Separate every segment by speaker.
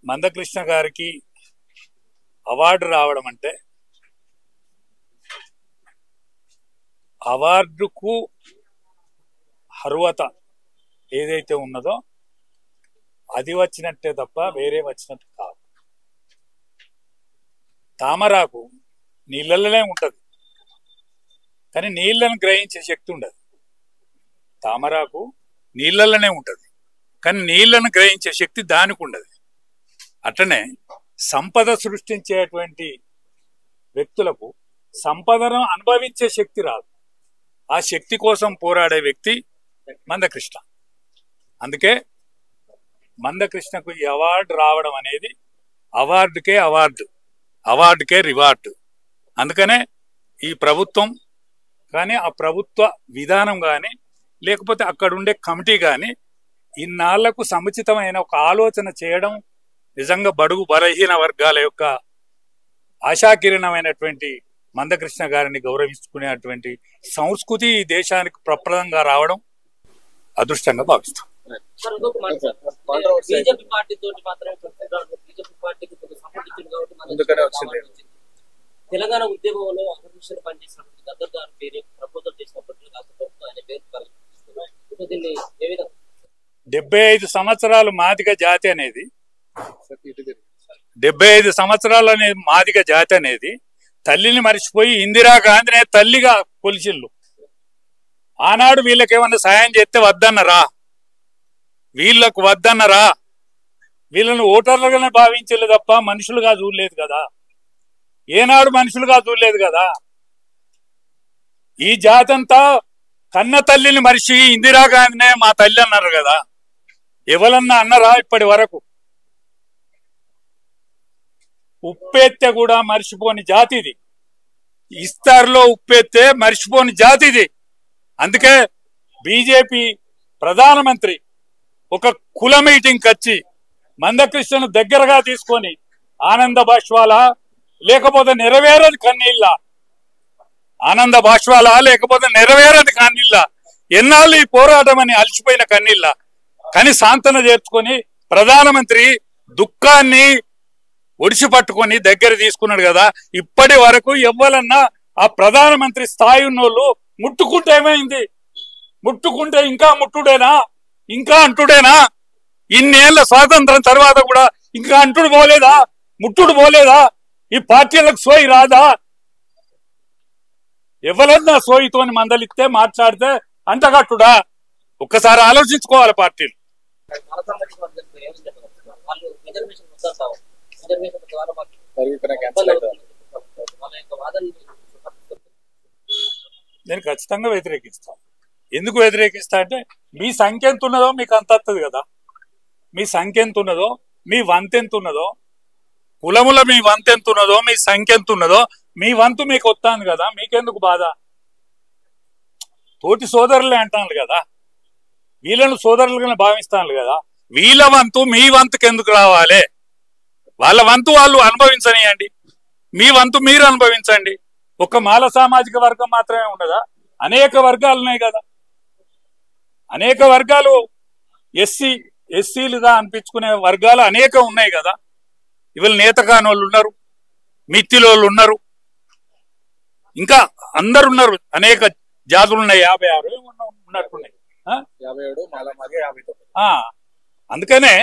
Speaker 1: మందకృష్ణ గారికి అవార్డు రావడం అంటే అవార్డుకు అర్హత ఏదైతే ఉన్నదో అది వచ్చినట్టే తప్ప వేరే వచ్చినట్టు కాదు. తామరాకు నీళ్ళలోనే ఉంటది, కానీ నీళ్లను గ్రహించే శక్తి ఉండదు. తామరాకు నీళ్ళలోనే ఉంటది, కానీ నీళ్లను గ్రహించే శక్తి దానికి ఉండదు. అట్లనే సంపద సృష్టించేటువంటి వ్యక్తులకు సంపదను అనుభవించే శక్తి రాదు. ఆ శక్తి కోసం పోరాడే వ్యక్తి మందకృష్ణ. అందుకే మందకృష్ణకు ఈ అవార్డు రావడం అనేది అవార్డుకే అవార్డు, అవార్డుకే రివార్డు. అందుకనే ఈ ప్రభుత్వం కానీ, ఆ ప్రభుత్వ విధానం కానీ, లేకపోతే అక్కడ ఉండే కమిటీ కానీ ఇన్నాళ్లకు సముచితమైన ఒక ఆలోచన చేయడం నిజంగా బడుగు బలహీన వర్గాల యొక్క ఆశాకిరణమైనటువంటి మందకృష్ణ గారిని గౌరవించుకునేటువంటి సంస్కృతి ఈ దేశానికి ప్రప్రదంగా రావడం అదృష్టంగా భావిస్తాం.
Speaker 2: తెలంగాణ ఉద్యమంలో అహర్నిశలు పనిచేసినప్పుడు గద్దర్ గారి పేరు ప్రపోజల్ చేసినప్పటికీ ఆయన పేరు దీన్ని ఏ విధంగా
Speaker 1: 75 సంవత్సరాలు మాదిగ జాతి అనేది 75 సంవత్సరాలు అనేది మాదిగ జాతి అనేది తల్లిని మర్చిపోయి ఇందిరాగాంధీనే తల్లిగా కొలిచిల్లు. ఆనాడు వీళ్ళకి ఏమన్నా సాయం చేస్తే వద్దన్నరా? వీళ్ళకు వద్దన్నరా? వీళ్ళను ఓటర్లుగానే భావించలేదు తప్ప మనుషులుగా చూడలేదు కదా. ఏనాడు మనుషులుగా చూడలేదు కదా. ఈ జాతి అంతా కన్న తల్లిని మరిచి ఇందిరాగాంధీనే మా తల్లి అన్నారు కదా. ఎవరన్నా అన్నరా ఇప్పటి వరకు? ఉప్పెత్తే కూడా మర్చిపోని జాతిది. ఇస్తార్లో ఉప్పెత్తే మర్చిపోని జాతిది. అందుకే బీజేపీ ప్రధానమంత్రి ఒక కుల మీటింగ్కి వచ్చి మందకృష్ణను దగ్గరగా తీసుకొని ఆనంద బాష్వాల లేకపోతే నెరవేరని కన్నీళ్ళ, ఆనంద బాష్వాల లేకపోతే నెరవేరని కన్నీళ్ళ, ఎన్నాళ్ళు ఈ పోరాటం అని అలసిపోయిన కన్నీళ్ళ కానీ సాంతన చేర్చుకొని ప్రధానమంత్రి దుఃఖాన్ని ఒడిసి పట్టుకొని దగ్గర తీసుకున్నాడు కదా. ఇప్పటి వరకు ఎవ్వరన్నా ఆ ప్రధానమంత్రి స్థాయి ఉన్నోళ్ళు ముట్టుకుంటే ఏమైంది? ముట్టుకుంటే ఇంకా ముట్టుడేనా? ఇంకా అంటుడేనా? ఇన్నేళ్ల స్వాతంత్రం తర్వాత కూడా ఇంకా అంటుడు పోలేదా? ముట్టుడు పోలేదా? ఈ పార్టీలకు సోయి రాదా? ఎవరన్నా సోయితోని మందలిస్తే మాట్లాడితే అంటగట్టుడా? ఒక్కసారి ఆలోచించుకోవాలి పార్టీలు. నేను ఖచ్చితంగా వ్యతిరేకిస్తాను. ఎందుకు వ్యతిరేకిస్తా అంటే మీ సంఖ్య ఎంత ఉన్నదో మీకు అంత వస్తుంది కదా. మీ సంఖ్య ఎంత ఉన్నదో, మీ వంతు ఎంత ఉన్నదో, కులముల మీ వంతు ఎంత ఉన్నదో, మీ సంఖ్య ఎంత ఉన్నదో మీ వంతు మీకు వస్తాను కదా. మీకెందుకు బాధ? తోటి సోదరులే అంటాను కదా, వీళ్ళను సోదరులుగానే భావిస్తాను కదా. వీళ్ళ వంతు మీ వంతుకి ఎందుకు రావాలి? వాళ్ళ వంతు వాళ్ళు అనుభవించనియండి, మీ వంతు మీరు అనుభవించండి. ఒక మాల సామాజిక వర్గం మాత్రమే ఉండదా? అనేక వర్గాలు ఉన్నాయి కదా. అనేక వర్గాలు ఎస్సీలుగా అనిపించుకునే వర్గాలు అనేక ఉన్నాయి కదా. ఇవాళ నేత కాని వాళ్ళు ఉన్నారు, మిత్తిలోళ్ళు ఉన్నారు, ఇంకా అందరు ఉన్నారు. అనేక జాతులు ఉన్నాయి, 56 ఉన్నట్టున్నాయి. అందుకనే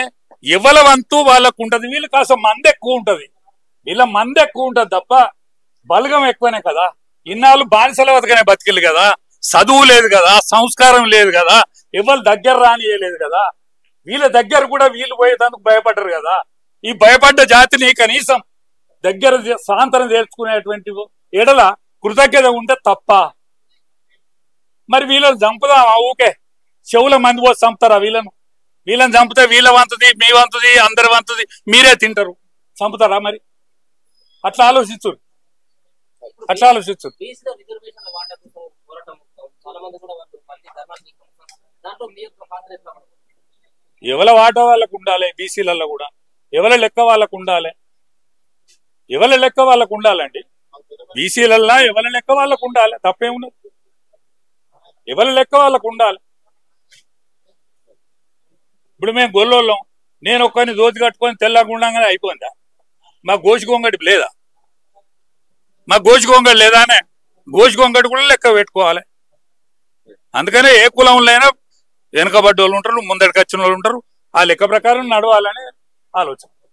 Speaker 1: ఎవరి వంతు వాళ్ళకు ఉంటది. వీళ్ళు కాస్త మంది ఎక్కువ ఉంటది, వీళ్ళ మంది ఎక్కువ ఉంటది తప్ప బలగం ఎక్కువనే కదా. ఇన్నాళ్ళు బానిసల బతకనే బతికిలు కదా. చదువు లేదు కదా, సంస్కారం లేదు కదా, ఎవరు దగ్గర రానియలేదు కదా. వీళ్ళ దగ్గర కూడా వీళ్ళు పోయేందుకు భయపడ్డారు కదా. ఈ భయపడ్డ జాతిని కనీసం దగ్గర సాంతరం చేర్చుకునేటువంటి ఎడల కృతజ్ఞత ఉంటే తప్ప. మరి వీళ్ళని చంపుదామా? ఊకే చెవుల మంది పోసి చంపుతారా వీళ్ళను? వీళ్ళని చంపితే వీళ్ళ వంతుది, మీ వంతుది, అందరి వంతుది మీరే తింటారు. చంపుతారా మరి? అట్లా ఆలోచించు, అట్లా ఆలోచించు. ఎవల వాటా వాళ్ళకు ఉండాలి, బీసీలలో కూడా ఎవల లెక్క వాళ్ళకు ఉండాలి, ఎవల లెక్క వాళ్ళకు ఉండాలండి. బీసీలల్లా ఎవల లెక్క వాళ్ళకు ఉండాలి, తప్పేముండదు. ఎవల లెక్క వాళ్ళకు ఉండాలి. ఇప్పుడు మేము గొల్లోళ్ళం, నేను ఒక్కరిని దోతి కట్టుకొని తెల్లగుండంగానే అయిపోయిందా? మా గోషి గొంగడి లేదా? మా గోషి గొంగడి లేదానే? గోషి గొంగడి కూడా లెక్క పెట్టుకోవాలి. అందుకనే ఏ కులంలో అయినా వెనకబడ్డ వాళ్ళు ఉంటారు, ముందడికి వచ్చిన వాళ్ళు ఉంటారు. ఆ లెక్క ప్రకారం నడవాలని ఆలోచన.